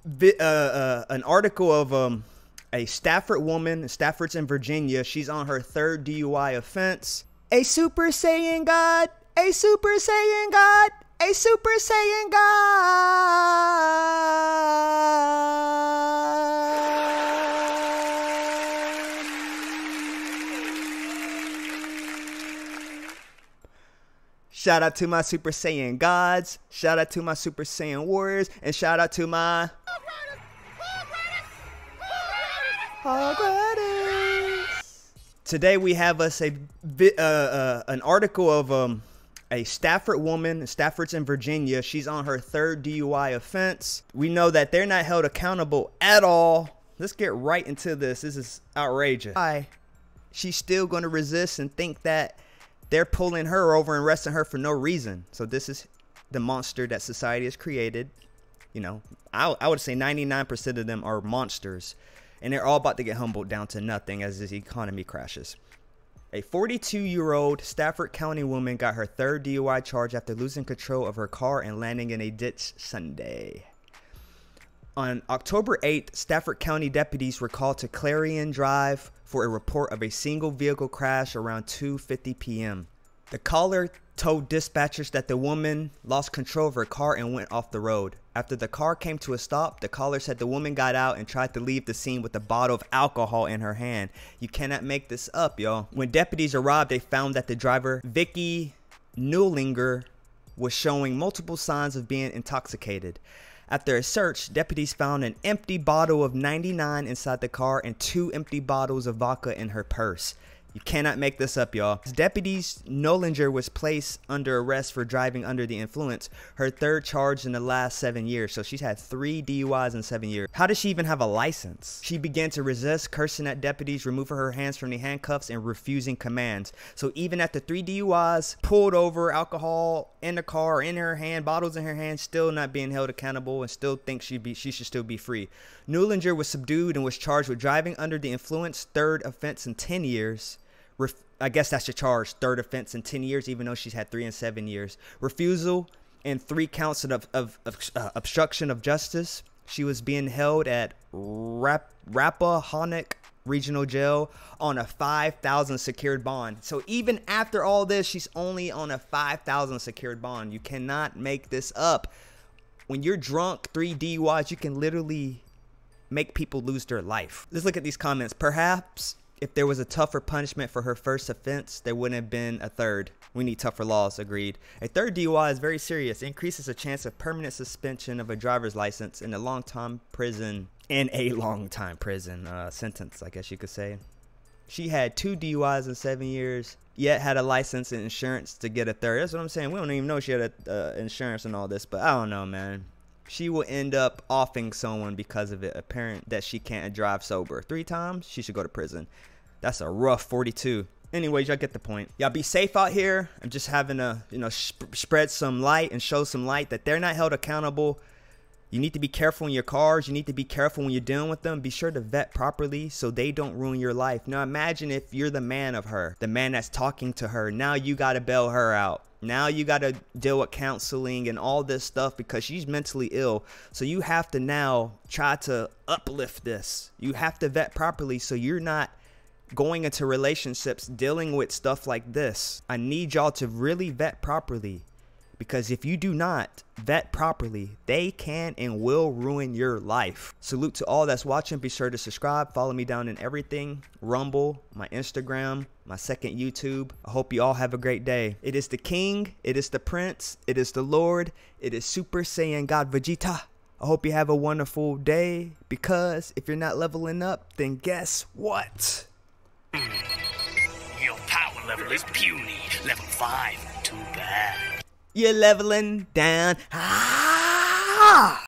an article of a Stafford woman. Stafford's in Virginia. She's on her third DUI offense. A Super Saiyan God. A Super Saiyan God. A Super Saiyan God. Shout out to my Super Saiyan gods. Shout out to my Super Saiyan warriors. And shout out to my Today we have us an article of a Stafford woman. Stafford's in Virginia. She's on her third DUI offense. We know that they're not held accountable at all. Let's get right into this. This is outrageous. She's still going to resist and think that they're pulling her over and arresting her for no reason. So this is the monster that society has created. You know, I would say 99% of them are monsters. And they're all about to get humbled down to nothing as this economy crashes. A 42-year-old Stafford County woman got her third DUI charge after losing control of her car and landing in a ditch Sunday. On October 8th, Stafford County deputies were called to Clarion Drive for a report of a single vehicle crash around 2:50 p.m. The caller told dispatchers that the woman lost control of her car and went off the road. After the car came to a stop, the caller said the woman got out and tried to leave the scene with a bottle of alcohol in her hand. You cannot make this up, y'all. When deputies arrived, they found that the driver, Vicky Newlinger, was showing multiple signs of being intoxicated. After a search, deputies found an empty bottle of 99 inside the car and 2 empty bottles of vodka in her purse. You cannot make this up, y'all. Deputies Nollinger was placed under arrest for driving under the influence, her third charge in the last 7 years. So she's had 3 DUIs in 7 years. How does she even have a license? She began to resist, cursing at deputies, removing her hands from the handcuffs, and refusing commands. So even after 3 DUIs, pulled over, alcohol in the car, in her hand, bottles in her hand, still not being held accountable and still thinks she should still be free. Newlinger was subdued and was charged with driving under the influence, third offense in 10 years. I guess that's the charge, third offense in 10 years, even though she's had 3 in 7 years. Refusal and 3 counts of obstruction of justice. She was being held at Rappahannock Regional Jail on a $5,000 secured bond. So even after all this, she's only on a $5,000 secured bond. You cannot make this up. When you're drunk, 3 DUIs, you can literally make people lose their life. Let's look at these comments. Perhaps if there was a tougher punishment for her first offense, there wouldn't have been a third. We need tougher laws, agreed. A third DUI is very serious. It increases the chance of permanent suspension of a driver's license and a long-time prison sentence, I guess you could say. She had 2 DUIs in 7 years, yet had a license and insurance to get a third. That's what I'm saying. We don't even know she had insurance and all this, but I don't know, man. She will end up offing someone because of it. Apparent that she can't drive sober 3 times, she should go to prison. That's a rough 42. Anyways, y'all get the point. Y'all be safe out here. I'm just having to, spread some light and show some light that they're not held accountable. You need to be careful in your cars. You need to be careful when you're dealing with them. Be sure to vet properly so they don't ruin your life. Now imagine if you're the man of her, the man that's talking to her. Now you got to bail her out. Now you got to deal with counseling and all this stuff because she's mentally ill. So you have to now try to uplift this. You have to vet properly so you're not going into relationships dealing with stuff like this. I need y'all to really vet properly, because if you do not vet properly, they can and will ruin your life. Salute to all that's watching. Be sure to subscribe. Follow me down in everything. Rumble, my Instagram, my second YouTube. I hope you all have a great day. It is the King. It is the Prince. It is the Lord. It is Super Saiyan God Vegeta. I hope you have a wonderful day, because if you're not leveling up, then guess what? Your power level is puny. Level 5, too bad. You're leveling down. Ah!